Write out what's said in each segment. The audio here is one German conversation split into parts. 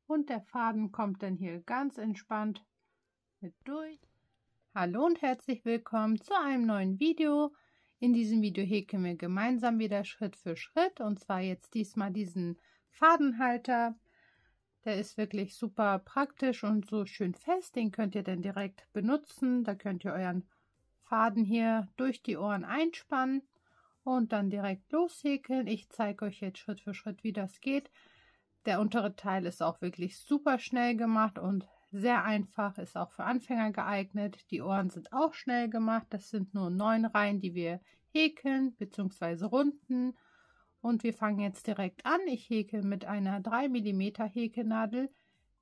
und der Faden kommt dann hier ganz entspannt mit durch. Hallo und herzlich willkommen zu einem neuen Video. In diesem Video häkeln wir gemeinsam wieder Schritt für Schritt, und zwar jetzt diesmal diesen Fadenhalter. Der ist wirklich super praktisch und so schön fest, den könnt ihr dann direkt benutzen. Da könnt ihr euren Faden hier durch die Ohren einspannen und dann direkt loshäkeln. Ich zeige euch jetzt Schritt für Schritt, wie das geht. Der untere Teil ist auch wirklich super schnell gemacht und sehr einfach, ist auch für Anfänger geeignet. Die Ohren sind auch schnell gemacht. Das sind nur 9 Reihen, die wir häkeln bzw. runden. Und wir fangen jetzt direkt an. Ich häkel mit einer 3 mm Häkelnadel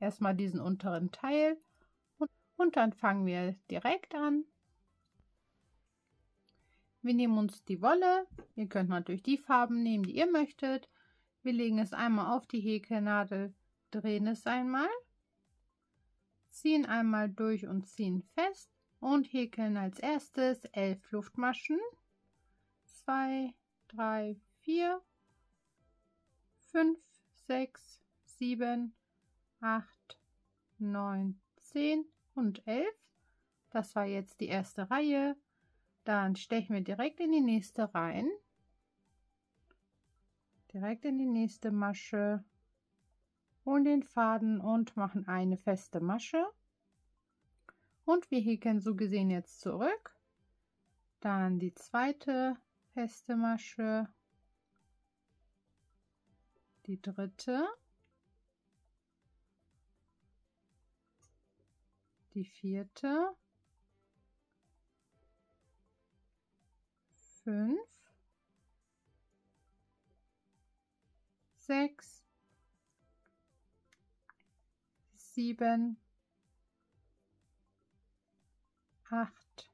erstmal diesen unteren Teil und dann fangen wir direkt an. Wir nehmen uns die Wolle. Ihr könnt natürlich die Farben nehmen, die ihr möchtet. Wir legen es einmal auf die Häkelnadel, drehen es einmal, ziehen einmal durch und ziehen fest und häkeln als erstes 11 Luftmaschen. 2, 3, 4, 5, 6, 7, 8, 9, 10 und 11. Das war jetzt die erste Reihe. Dann stechen wir direkt in die nächste rein. Direkt in die nächste Masche, holen den Faden und machen eine feste Masche. Und wir häkeln so gesehen jetzt zurück. Dann die zweite feste Masche, die dritte, die vierte, 5, 6, 7, 8,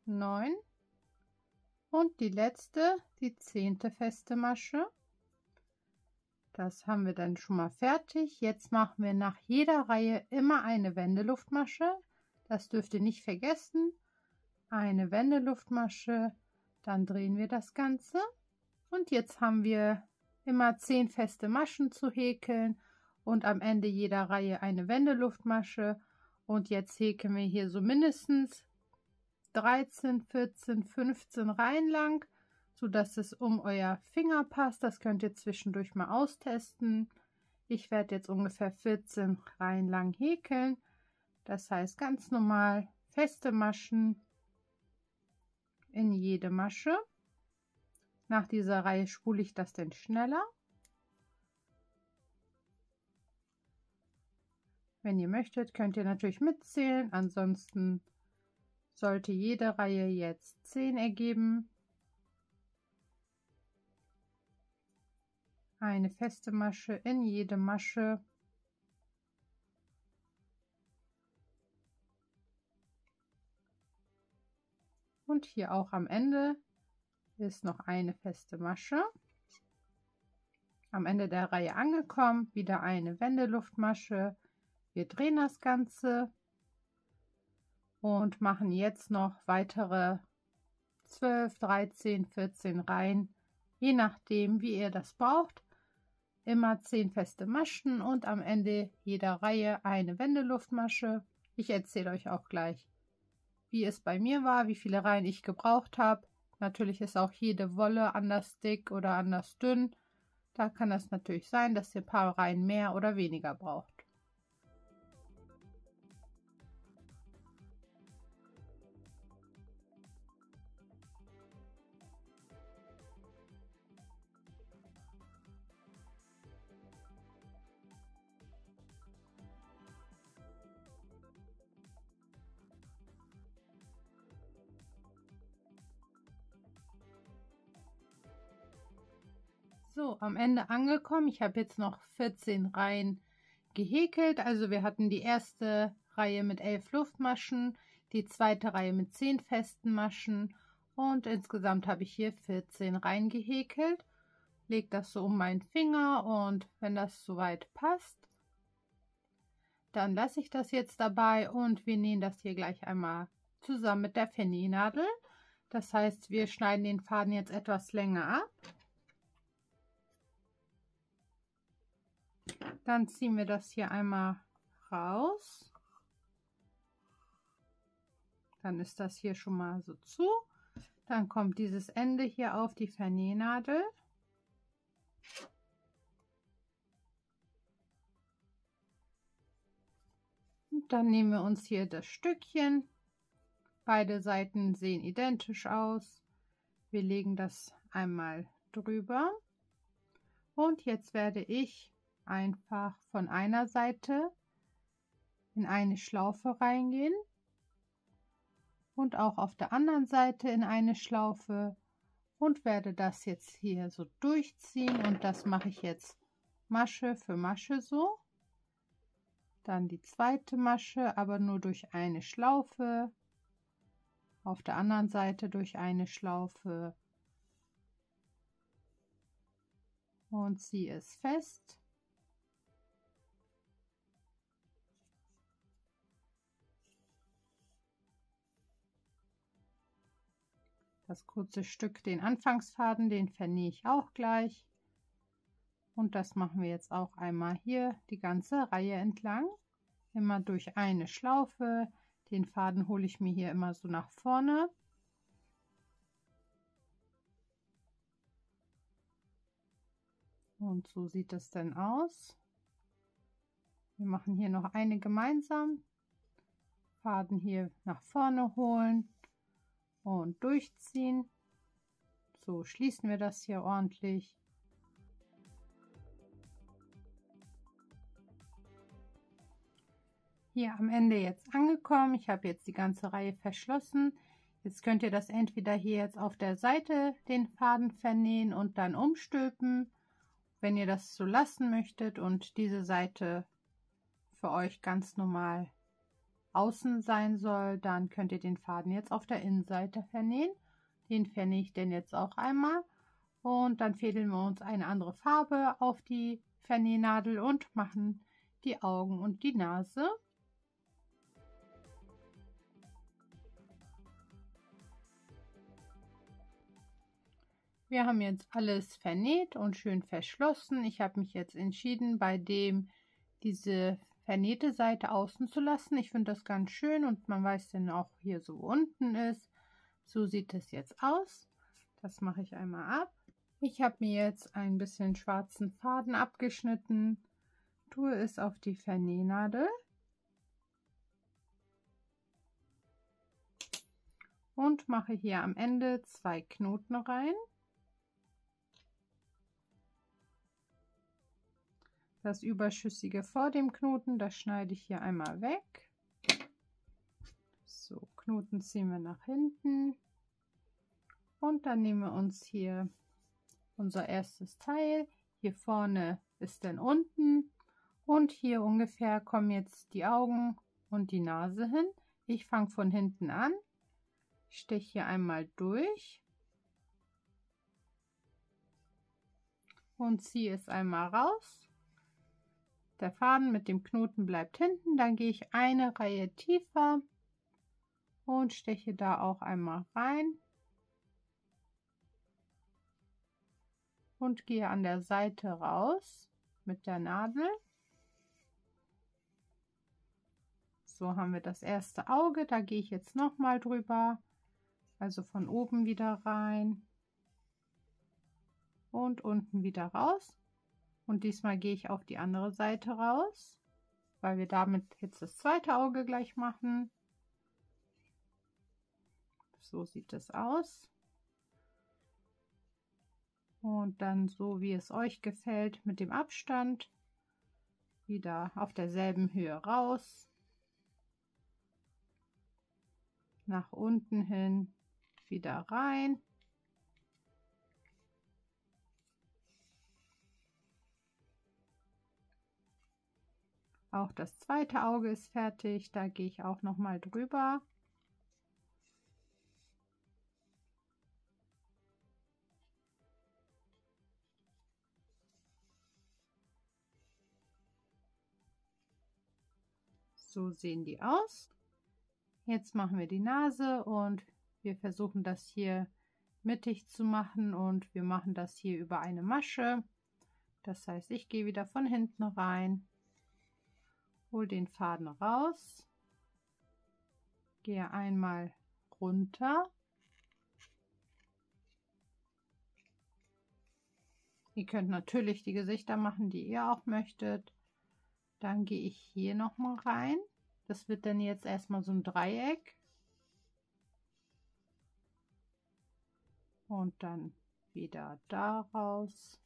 9 und die letzte, die 10. feste Masche. Das haben wir dann schon mal fertig. Jetzt machen wir nach jeder Reihe immer eine Wendeluftmasche. Das dürft ihr nicht vergessen. Eine Wendeluftmasche, dann drehen wir das Ganze. Und jetzt haben wir immer 10 feste Maschen zu häkeln und am Ende jeder Reihe eine Wendeluftmasche. Und jetzt häkeln wir hier so mindestens 13, 14, 15 Reihen lang, sodass es um euer Finger passt. Das könnt ihr zwischendurch mal austesten. Ich werde jetzt ungefähr 14 Reihen lang häkeln. Das heißt ganz normal feste Maschen in jede Masche. Nach dieser Reihe spule ich das dann schneller. Wenn ihr möchtet, könnt ihr natürlich mitzählen. Ansonsten sollte jede Reihe jetzt 10 ergeben. Eine feste Masche in jede Masche. Und hier auch am Ende ist noch eine feste Masche. Am Ende der Reihe angekommen, wieder eine Wendeluftmasche. Wir drehen das Ganze und machen jetzt noch weitere 12, 13, 14 Reihen, je nachdem wie ihr das braucht. Immer 10 feste Maschen und am Ende jeder Reihe eine Wendeluftmasche. Ich erzähle euch auch gleich, wie es bei mir war, wie viele Reihen ich gebraucht habe. Natürlich ist auch jede Wolle anders dick oder anders dünn. Da kann es natürlich sein, dass ihr ein paar Reihen mehr oder weniger braucht. So, am Ende angekommen. Ich habe jetzt noch 14 Reihen gehäkelt. Also wir hatten die erste Reihe mit 11 Luftmaschen, die zweite Reihe mit 10 festen Maschen und insgesamt habe ich hier 14 Reihen gehäkelt. Lege das so um meinen Finger und wenn das soweit passt, dann lasse ich das jetzt dabei und wir nähen das hier gleich einmal zusammen mit der Fenninadel. Das heißt, wir schneiden den Faden jetzt etwas länger ab. Dann ziehen wir das hier einmal raus. Dann ist das hier schon mal so zu. Dann kommt dieses Ende hier auf die Vernähnadel. Und dann nehmen wir uns hier das Stückchen. Beide Seiten sehen identisch aus. Wir legen das einmal drüber. Und jetzt werde ich einfach von einer Seite in eine Schlaufe reingehen und auch auf der anderen Seite in eine Schlaufe und werde das jetzt hier so durchziehen, und das mache ich jetzt Masche für Masche so. Dann die zweite Masche, aber nur durch eine Schlaufe, auf der anderen Seite durch eine Schlaufe und ziehe es fest. Das kurze Stück, den Anfangsfaden, den vernähe ich auch gleich. Und das machen wir jetzt auch einmal hier die ganze Reihe entlang. Immer durch eine Schlaufe. Den Faden hole ich mir hier immer so nach vorne. Und so sieht es dann aus. Wir machen hier noch eine gemeinsam. Faden hier nach vorne holen und durchziehen. So schließen wir das hier ordentlich. Hier am Ende jetzt angekommen. Ich habe jetzt die ganze Reihe verschlossen. Jetzt könnt ihr das entweder hier jetzt auf der Seite den Faden vernähen und dann umstülpen, wenn ihr das so lassen möchtet und diese Seite für euch ganz normal außen sein soll, dann könnt ihr den Faden jetzt auf der Innenseite vernähen. Den vernähe ich denn jetzt auch einmal und dann fädeln wir uns eine andere Farbe auf die Vernähnadel und machen die Augen und die Nase. Wir haben jetzt alles vernäht und schön verschlossen. Ich habe mich jetzt entschieden, bei dem diese vernähte Seite außen zu lassen. Ich finde das ganz schön und man weiß dann auch hier so unten ist. So sieht es jetzt aus. Das mache ich einmal ab. Ich habe mir jetzt ein bisschen schwarzen Faden abgeschnitten, tue es auf die Vernähnadel und mache hier am Ende 2 Knoten rein. Das Überschüssige vor dem Knoten, das schneide ich hier einmal weg. So, Knoten ziehen wir nach hinten. Und dann nehmen wir uns hier unser erstes Teil. Hier vorne ist dann unten. Und hier ungefähr kommen jetzt die Augen und die Nase hin. Ich fange von hinten an, steche hier einmal durch und ziehe es einmal raus. Der Faden mit dem Knoten bleibt hinten, dann gehe ich eine Reihe tiefer und steche da auch einmal rein und gehe an der Seite raus mit der Nadel. So haben wir das erste Auge, da gehe ich jetzt noch mal drüber, also von oben wieder rein und unten wieder raus. Und diesmal gehe ich auf die andere Seite raus, weil wir damit jetzt das zweite Auge gleich machen. So sieht es aus. Und dann so, wie es euch gefällt, mit dem Abstand wieder auf derselben Höhe raus. Nach unten hin wieder rein. Auch das zweite Auge ist fertig, da gehe ich auch noch mal drüber. So sehen die aus. Jetzt machen wir die Nase und wir versuchen das hier mittig zu machen und wir machen das hier über eine Masche. Das heißt, ich gehe wieder von hinten rein, hole den Faden raus, gehe einmal runter. Ihr könnt natürlich die Gesichter machen, die ihr auch möchtet. Dann gehe ich hier noch mal rein. Das wird dann jetzt erstmal so ein Dreieck. Und dann wieder daraus,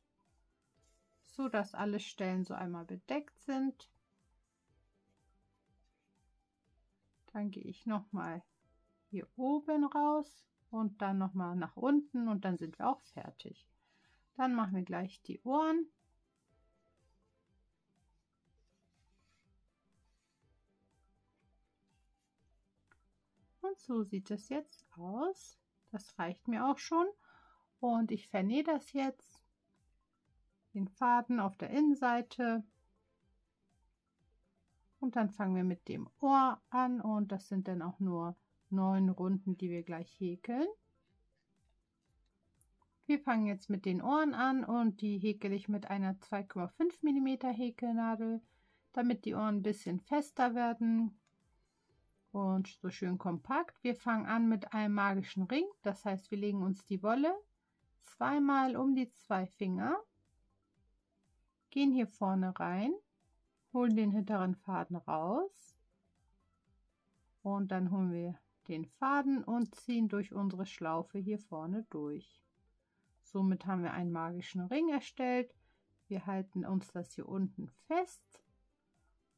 so dass alle Stellen so einmal bedeckt sind. Dann gehe ich noch mal hier oben raus und dann noch mal nach unten und dann sind wir auch fertig. Dann machen wir gleich die Ohren. Und so sieht es jetzt aus. Das reicht mir auch schon. Und ich vernähe das jetzt, den Faden auf der Innenseite. Und dann fangen wir mit dem Ohr an und das sind dann auch nur 9 Runden, die wir gleich häkeln. Wir fangen jetzt mit den Ohren an und die häkele ich mit einer 2,5 mm Häkelnadel, damit die Ohren ein bisschen fester werden und so schön kompakt. Wir fangen an mit einem magischen Ring, das heißt, wir legen uns die Wolle zweimal um die 2 Finger, gehen hier vorne rein, holen den hinteren Faden raus und dann holen wir den Faden und ziehen durch unsere Schlaufe hier vorne durch. Somit haben wir einen magischen Ring erstellt. Wir halten uns das hier unten fest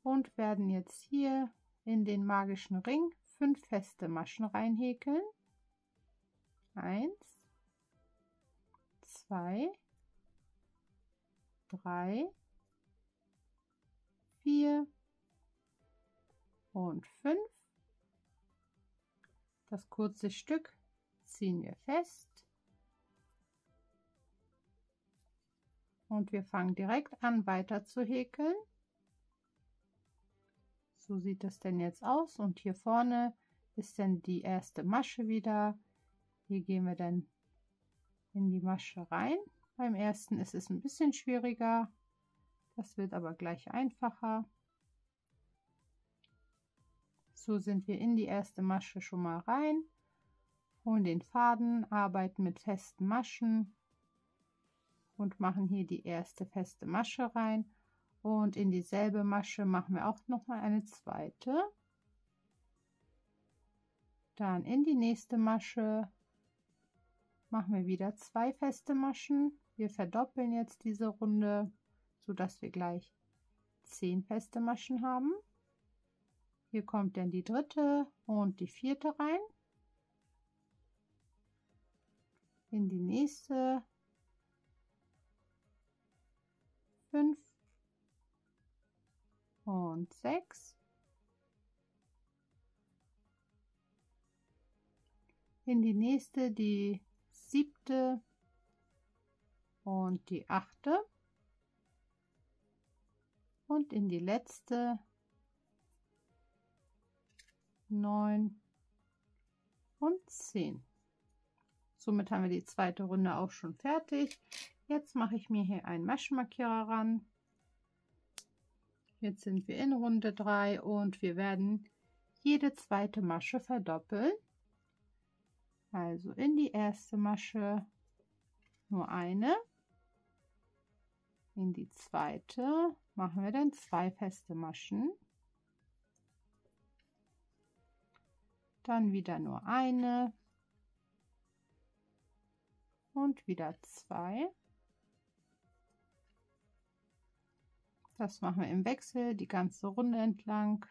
und werden jetzt hier in den magischen Ring 5 feste Maschen reinhäkeln. 1, 2, 3, 4 und 5. Das kurze Stück ziehen wir fest. Und wir fangen direkt an weiter zu häkeln. So sieht es denn jetzt aus und hier vorne ist dann die erste Masche wieder. Hier gehen wir dann in die Masche rein. Beim ersten ist es ein bisschen schwieriger, das wird aber gleich einfacher. So sind wir in die erste Masche schon mal rein, holen den Faden, arbeiten mit festen Maschen und machen hier die erste feste Masche rein und in dieselbe Masche machen wir auch noch mal eine zweite. Dann in die nächste Masche machen wir wieder 2 feste Maschen. Wir verdoppeln jetzt diese Runde, so dass wir gleich 10 feste Maschen haben. Hier kommt dann die dritte und die vierte rein. In die nächste 5 und 6. In die nächste die 7. und die 8. Und in die letzte 9 und 10. Somit haben wir die zweite Runde auch schon fertig. Jetzt mache ich mir hier einen Maschenmarkierer ran. Jetzt sind wir in Runde 3 und wir werden jede zweite Masche verdoppeln. Also in die erste Masche nur eine. In die zweite machen wir dann 2 feste Maschen. Dann wieder nur eine. Und wieder 2. Das machen wir im Wechsel die ganze Runde entlang.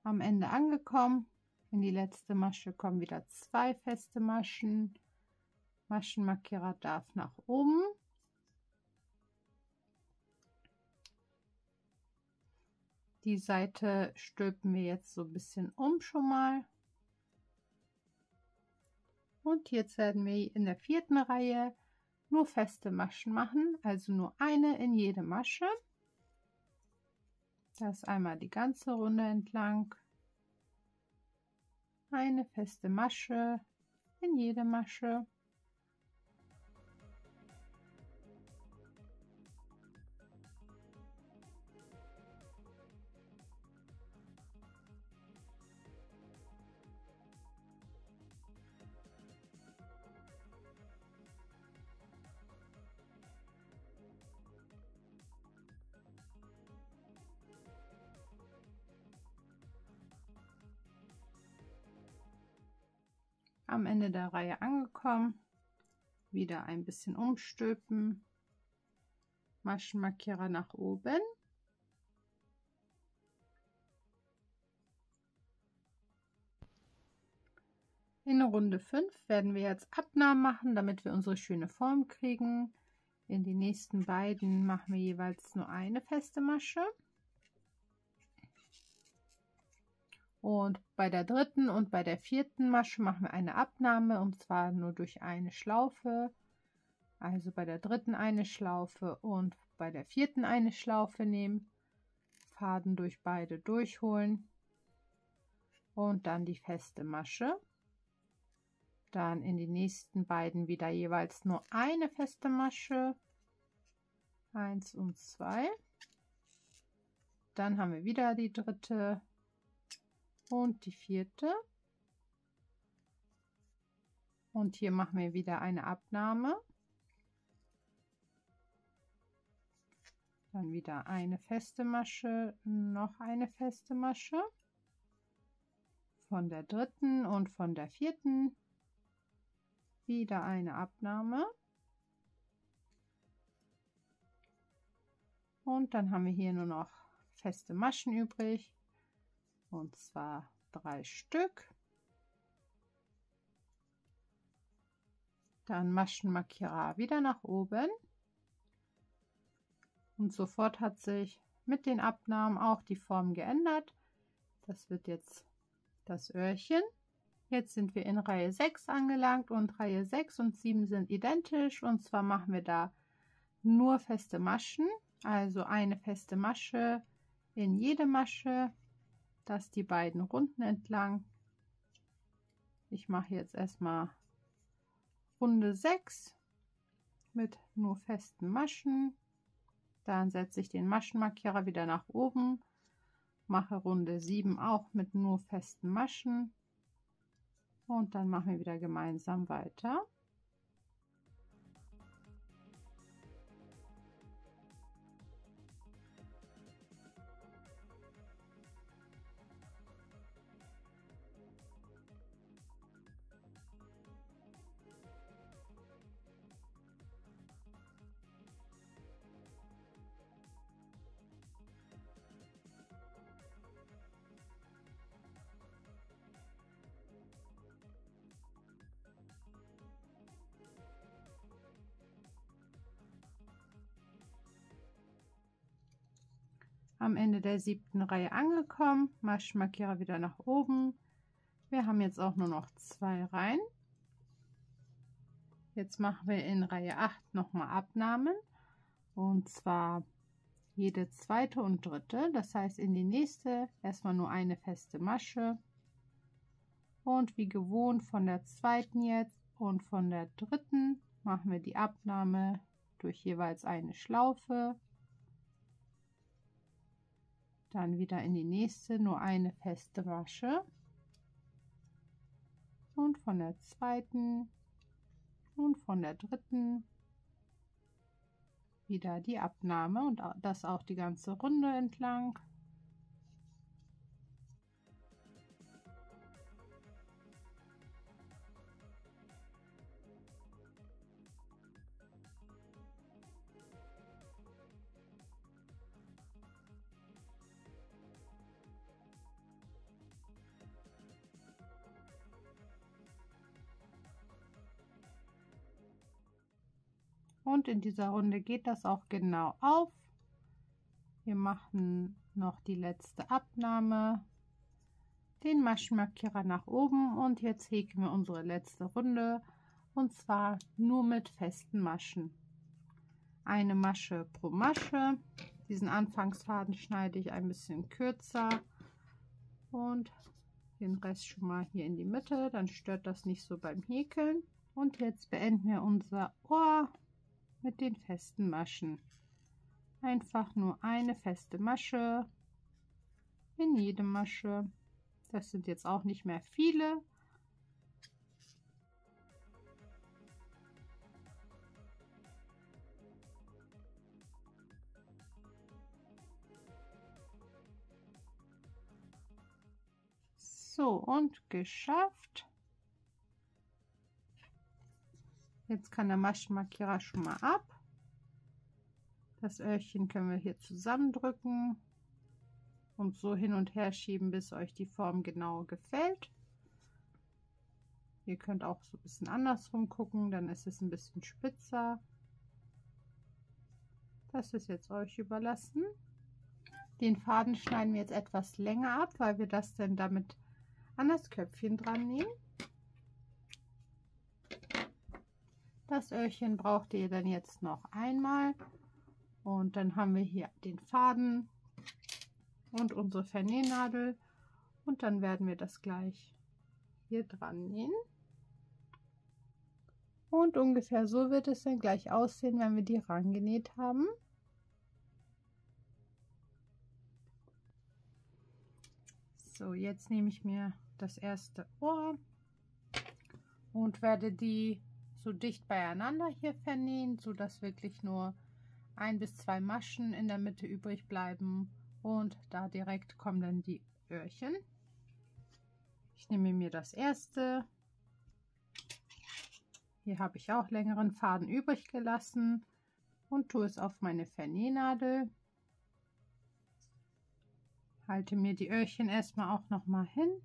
Am Ende angekommen. In die letzte Masche kommen wieder 2 feste Maschen. Maschenmarkierer darf nach oben. Die Seite stülpen wir jetzt so ein bisschen um schon mal. Und jetzt werden wir in der 4. Reihe nur feste Maschen machen, also nur eine in jede Masche. Das einmal die ganze Runde entlang. Eine feste Masche in jede Masche. Am Ende der Reihe angekommen, wieder ein bisschen umstülpen, Maschenmarkierer nach oben. In Runde 5 werden wir jetzt Abnahmen machen, damit wir unsere schöne Form kriegen. In die nächsten beiden machen wir jeweils nur eine feste Masche. Und bei der 3. und bei der 4. Masche machen wir eine Abnahme, und zwar nur durch eine Schlaufe. Also bei der 3. eine Schlaufe und bei der 4. eine Schlaufe nehmen, Faden durch beide durchholen und dann die feste Masche. Dann in die nächsten beiden wieder jeweils nur eine feste Masche, 1 und 2. Dann haben wir wieder die 3. und die 4. Und hier machen wir wieder eine Abnahme. Dann wieder eine feste Masche, noch eine feste Masche. Von der 3. und von der 4. wieder eine Abnahme. Und dann haben wir hier nur noch feste Maschen übrig. Und zwar 3 Stück. Dann Maschenmarkierer wieder nach oben. Und sofort hat sich mit den Abnahmen auch die Form geändert. Das wird jetzt das Öhrchen. Jetzt sind wir in Reihe 6 angelangt und Reihe 6 und 7 sind identisch. Und zwar machen wir da nur feste Maschen. Also eine feste Masche in jede Masche. Das die beiden Runden entlang. Ich mache jetzt erstmal Runde 6 mit nur festen Maschen. Dann setze ich den Maschenmarkierer wieder nach oben, mache Runde 7 auch mit nur festen Maschen und dann machen wir wieder gemeinsam weiter. Am Ende der 7. Reihe angekommen, Maschenmarkierer wieder nach oben. Wir haben jetzt auch nur noch 2 Reihen. Jetzt machen wir in Reihe 8 nochmal Abnahmen, und zwar jede 2. und 3. Das heißt in die nächste erstmal nur eine feste Masche und wie gewohnt von der 2. jetzt und von der 3. machen wir die Abnahme durch jeweils eine Schlaufe. Dann wieder in die nächste nur eine feste Masche und von der 2. und von der 3. wieder die Abnahme und das auch die ganze Runde entlang. Und in dieser Runde geht das auch genau auf. Wir machen noch die letzte Abnahme. den Maschenmarkierer nach oben und jetzt häkeln wir unsere letzte Runde, und zwar nur mit festen Maschen. Eine Masche pro Masche. Diesen Anfangsfaden schneide ich ein bisschen kürzer und den Rest schon mal hier in die Mitte, dann stört das nicht so beim Häkeln. Und jetzt beenden wir unser Ohr mit den festen Maschen. Einfach nur eine feste Masche in jede Masche. Das sind jetzt auch nicht mehr viele. So, und geschafft. Jetzt kann der Maschenmarkierer schon mal ab. Das Öhrchen können wir hier zusammendrücken und so hin und her schieben, bis euch die Form genau gefällt. Ihr könnt auch so ein bisschen andersrum gucken, dann ist es ein bisschen spitzer. Das ist jetzt euch überlassen. Den Faden schneiden wir jetzt etwas länger ab, weil wir das dann damit an das Köpfchen dran nehmen. Das Öhrchen braucht ihr dann jetzt noch einmal und dann haben wir hier den Faden und unsere Vernähnadel und dann werden wir das gleich hier dran nähen. Und ungefähr so wird es dann gleich aussehen, wenn wir die rangenäht haben. So, jetzt nehme ich mir das erste Ohr und werde die so dicht beieinander hier vernähen, so dass wirklich nur 1 bis 2 Maschen in der Mitte übrig bleiben und da direkt kommen dann die Öhrchen. Ich nehme mir das erste. Hier habe ich auch längeren Faden übrig gelassen und tue es auf meine Vernähnadel. Halte mir die Öhrchen erstmal auch noch mal hin,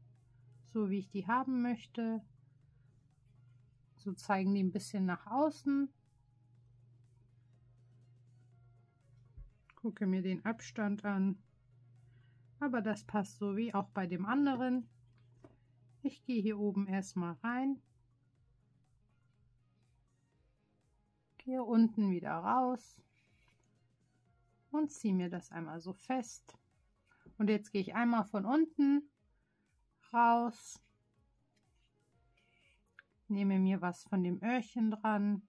so wie ich die haben möchte. So zeigen die ein bisschen nach außen. Gucke mir den Abstand an, aber das passt so wie auch bei dem anderen. Ich gehe hier oben erstmal rein, gehe unten wieder raus und ziehe mir das einmal so fest. Und jetzt gehe ich einmal von unten raus, nehme mir was von dem Öhrchen dran.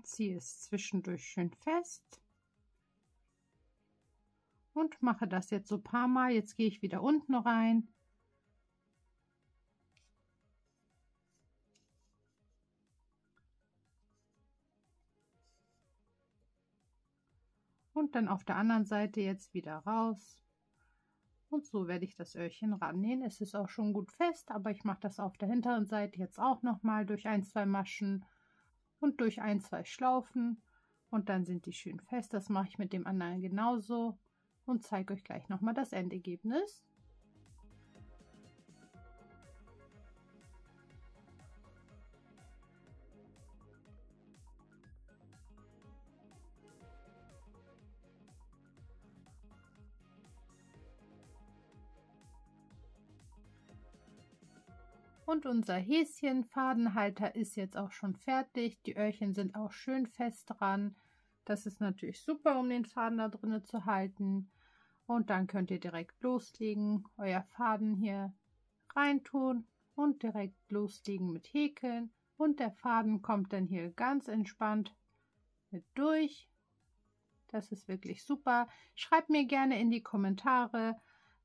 Ziehe es zwischendurch schön fest und mache das jetzt so ein paar Mal. Jetzt gehe ich wieder unten rein. Und dann auf der anderen Seite jetzt wieder raus. Und so werde ich das Öhrchen rannähen. Es ist auch schon gut fest, aber ich mache das auf der hinteren Seite jetzt auch nochmal durch 1, 2 Maschen und durch 1, 2 Schlaufen. Und dann sind die schön fest. Das mache ich mit dem anderen genauso und zeige euch gleich nochmal das Endergebnis. Und unser Häschenfadenhalter ist jetzt auch schon fertig. Die Öhrchen sind auch schön fest dran. Das ist natürlich super, um den Faden da drin zu halten. Und dann könnt ihr direkt loslegen, euer Faden hier reintun und direkt loslegen mit Häkeln. Und der Faden kommt dann hier ganz entspannt mit durch. Das ist wirklich super. Schreibt mir gerne in die Kommentare,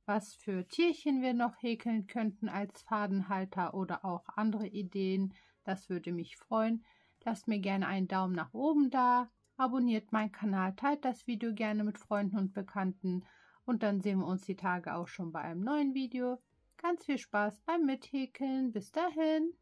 was für Tierchen wir noch häkeln könnten als Fadenhalter oder auch andere Ideen. Das würde mich freuen. Lasst mir gerne einen Daumen nach oben da, abonniert meinen Kanal, teilt das Video gerne mit Freunden und Bekannten und dann sehen wir uns die Tage auch schon bei einem neuen Video. Ganz viel Spaß beim Mithäkeln. Bis dahin!